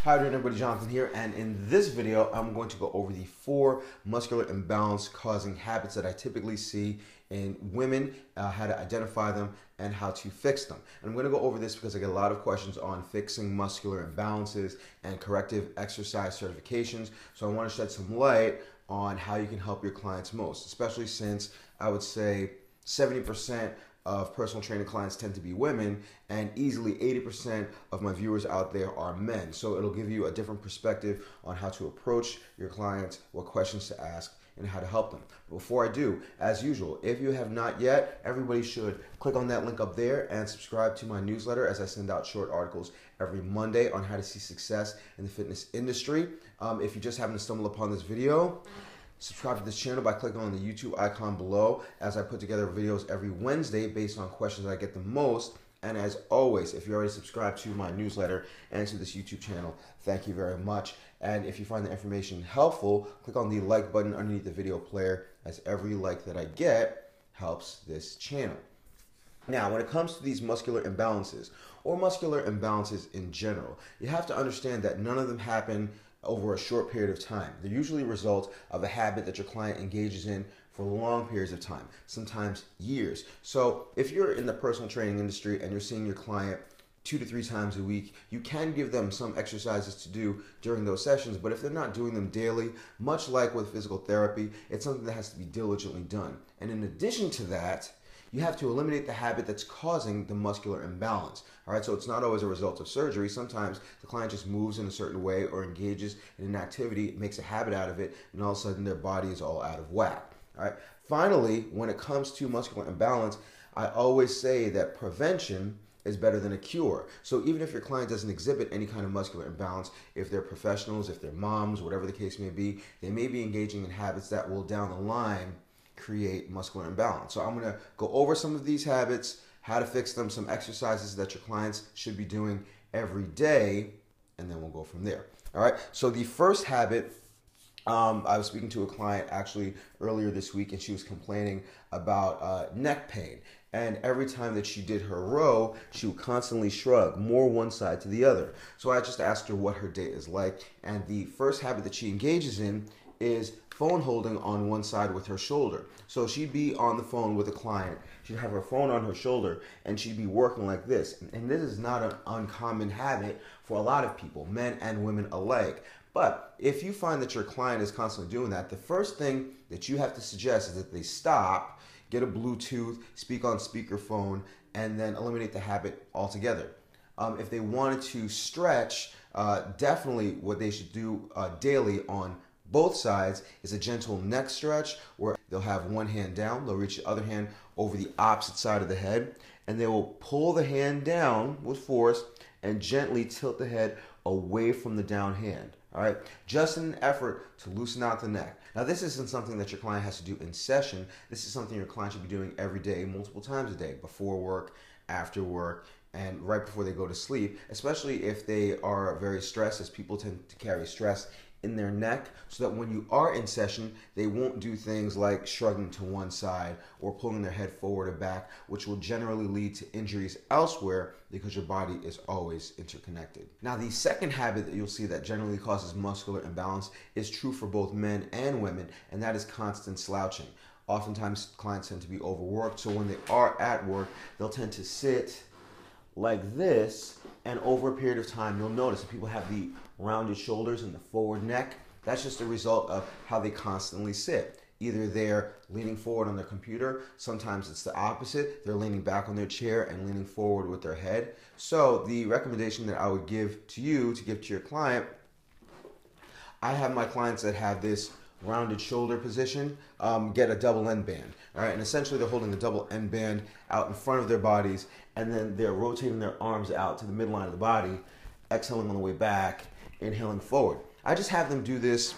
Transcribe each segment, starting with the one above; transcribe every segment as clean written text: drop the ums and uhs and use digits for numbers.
Hi there everybody, Jonathan here, and in this video I'm going to go over the 4 muscular imbalance causing habits that I typically see in women, how to identify them and how to fix them. And I'm going to go over this because I get a lot of questions on fixing muscular imbalances and corrective exercise certifications, so I want to shed some light on how you can help your clients most, especially since I would say 70% of personal training clients tend to be women, and easily 80% of my viewers out there are men. So it'll give you a different perspective on how to approach your clients, what questions to ask, and how to help them. But before I do, as usual, if you have not yet, everybody should click on that link up there and subscribe to my newsletter, as I send out short articles every Monday on how to see success in the fitness industry. If you just happen to stumble upon this video, subscribe to this channel by clicking on the YouTube icon below, as I put together videos every Wednesday based on questions that I get the most. And as always, if you already subscribed to my newsletter and to this YouTube channel, thank you very much. And if you find the information helpful, click on the like button underneath the video player, as every like that I get helps this channel. Now, when it comes to these muscular imbalances, or muscular imbalances in general, you have to understand that none of them happen over a short period of time. They're usually a result of a habit that your client engages in for long periods of time, sometimes years. So if you're in the personal training industry and you're seeing your client 2 to 3 times a week, you can give them some exercises to do during those sessions, but if they're not doing them daily, much like with physical therapy, it's something that has to be diligently done. And in addition to that, you have to eliminate the habit that's causing the muscular imbalance. All right, so it's not always a result of surgery. Sometimes the client just moves in a certain way or engages in an activity, makes a habit out of it, and all of a sudden their body is all out of whack. All right. Finally, when it comes to muscular imbalance, I always say that prevention is better than a cure. So even if your client doesn't exhibit any kind of muscular imbalance, if they're professionals, if they're moms, whatever the case may be, they may be engaging in habits that will down the line create muscular imbalance. So I'm going to go over some of these habits, how to fix them, some exercises that your clients should be doing every day, and then we'll go from there. All right. So the first habit, I was speaking to a client actually earlier this week, and she was complaining about neck pain. And every time that she did her row, she would constantly shrug more one side to the other. So I just asked her what her day is like. And the first habit that she engages in is phone holding on one side with her shoulder. So she'd be on the phone with a client, she'd have her phone on her shoulder, and she'd be working like this. And this is not an uncommon habit for a lot of people, men and women alike. But if you find that your client is constantly doing that, the first thing that you have to suggest is that they stop, get a Bluetooth, speak on speakerphone, and then eliminate the habit altogether. If they wanted to stretch, definitely what they should do daily on both sides is a gentle neck stretch, where they'll have one hand down, they'll reach the other hand over the opposite side of the head, and they will pull the hand down with force and gently tilt the head away from the down hand. All right, just in an effort to loosen out the neck. Now, this isn't something that your client has to do in session. This is something your client should be doing every day, multiple times a day, before work, after work, and right before they go to sleep, especially if they are very stressed, as people tend to carry stress in their neck, so that when you are in session, they won't do things like shrugging to one side or pulling their head forward or back, which will generally lead to injuries elsewhere, because your body is always interconnected. Now, the second habit that you'll see that generally causes muscular imbalance is true for both men and women, and that is constant slouching. Oftentimes, clients tend to be overworked, so when they are at work, they'll tend to sit like this, and over a period of time, you'll notice that people have the rounded shoulders and the forward neck. That's just a result of how they constantly sit. Either they're leaning forward on their computer, sometimes it's the opposite. They're leaning back on their chair and leaning forward with their head. So the recommendation that I would give to you to give to your client, I have my clients that have this rounded shoulder position, get a double end band. All right, and essentially they're holding a double end band out in front of their bodies, and then they're rotating their arms out to the midline of the body, exhaling on the way back, inhaling forward. I just have them do this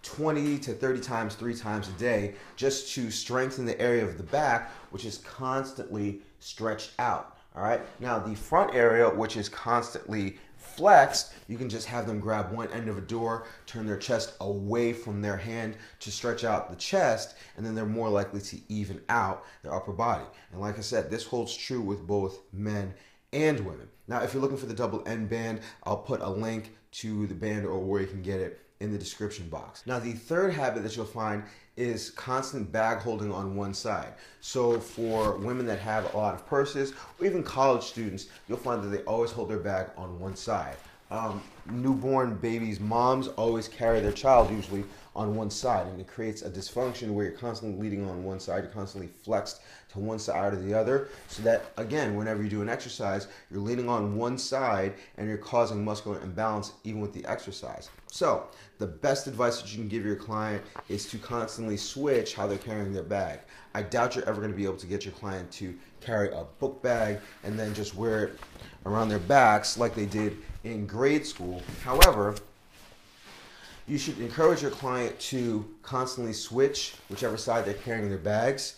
20 to 30 times, 3 times a day, just to strengthen the area of the back, which is constantly stretched out. All right, now the front area, which is constantly flexed, you can just have them grab one end of a door, turn their chest away from their hand to stretch out the chest, and then they're more likely to even out their upper body. And like I said, this holds true with both men and women. Now, if you're looking for the double end band, I'll put a link to the band or where you can get it in the description box. Now, the third habit that you'll find is constant bag holding on one side. So for women that have a lot of purses, or even college students, you'll find that they always hold their bag on one side. Newborn babies' moms always carry their child usually on one side, and it creates a dysfunction where you're constantly leaning on one side, you're constantly flexed to one side or the other, so that, again, whenever you do an exercise, you're leaning on one side and you're causing muscular imbalance even with the exercise. So the best advice that you can give your client is to constantly switch how they're carrying their bag. I doubt you're ever going to be able to get your client to carry a book bag and then just wear it around their backs like they did in grade school. However, you should encourage your client to constantly switch whichever side they're carrying their bags.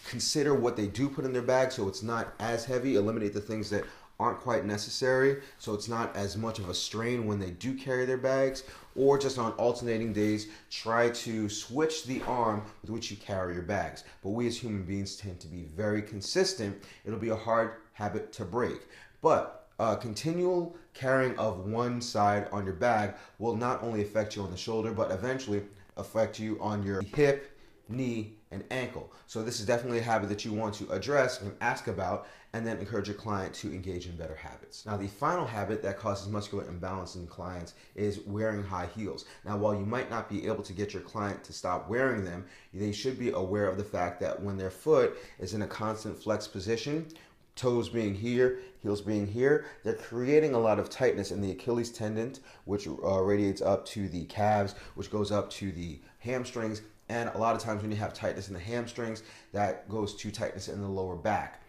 Consider what they do put in their bag so it's not as heavy. Eliminate the things that aren't quite necessary so it's not as much of a strain when they do carry their bags. Or just on alternating days, try to switch the arm with which you carry your bags. But we as human beings tend to be very consistent. It'll be a hard habit to break. But continual carrying of one side on your bag will not only affect you on the shoulder, but eventually affect you on your hip, knee, and ankle. So this is definitely a habit that you want to address and ask about, and then encourage your client to engage in better habits. Now, the final habit that causes muscular imbalance in clients is wearing high heels. Now, while you might not be able to get your client to stop wearing them, they should be aware of the fact that when their foot is in a constant flex position, toes being here, heels being here, they're creating a lot of tightness in the Achilles tendon, which radiates up to the calves, which goes up to the hamstrings. And a lot of times when you have tightness in the hamstrings, that goes to tightness in the lower back.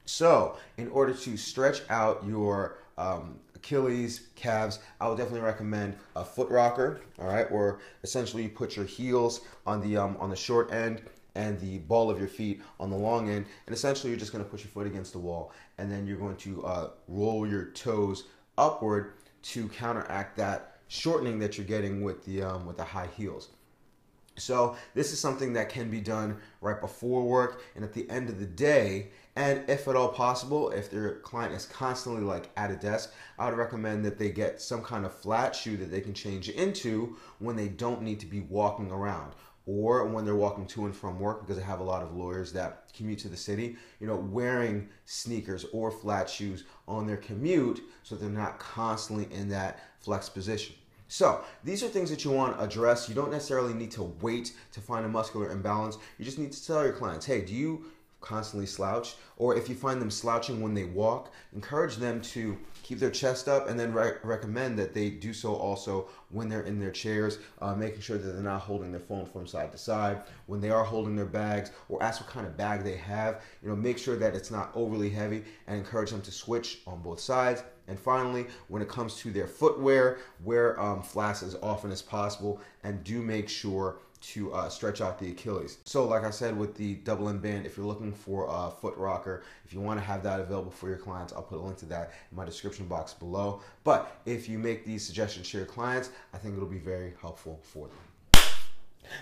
So in order to stretch out your Achilles, calves, I would definitely recommend a foot rocker, all right, or essentially you put your heels on the short end and the ball of your feet on the long end, and essentially you're just going to push your foot against the wall, and then you're going to roll your toes upward to counteract that shortening that you're getting with the high heels. So this is something that can be done right before work and at the end of the day. And if at all possible, if their client is constantly like at a desk, I would recommend that they get some kind of flat shoe that they can change into when they don't need to be walking around, or when they're walking to and from work, because I have a lot of lawyers that commute to the city, wearing sneakers or flat shoes on their commute so they're not constantly in that flex position. So these are things that you want to address. You don't necessarily need to wait to find a muscular imbalance. You just need to tell your clients, hey, do you constantly slouch? Or if you find them slouching when they walk, encourage them to keep their chest up, and then recommend that they do so also when they're in their chairs, making sure that they're not holding their phone from side to side. When they are holding their bags, or ask what kind of bag they have, make sure that it's not overly heavy, and encourage them to switch on both sides. And finally, when it comes to their footwear, wear flats as often as possible, and do make sure to stretch out the Achilles. So like I said with the double end band, if you're looking for a foot rocker, if you want to have that available for your clients, I'll put a link to that in my description box below. But if you make these suggestions to your clients, I think it'll be very helpful for them.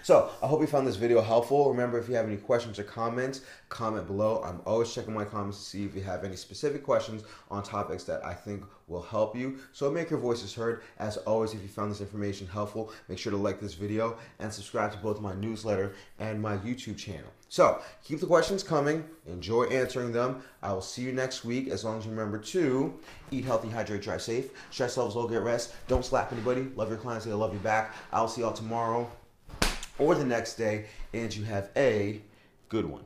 So I hope you found this video helpful. Remember, if you have any questions or comments, comment below. I'm always checking my comments to see if you have any specific questions on topics that I think will help you. So make your voices heard. As always, if you found this information helpful, make sure to like this video and subscribe to both my newsletter and my YouTube channel. So keep the questions coming. Enjoy answering them. I will see you next week, as long as you remember to eat healthy, hydrate, drive safe, stress levels low, get rest, don't slap anybody, love your clients, they'll love you back. I'll see y'all tomorrow or the next day, and you have a good one.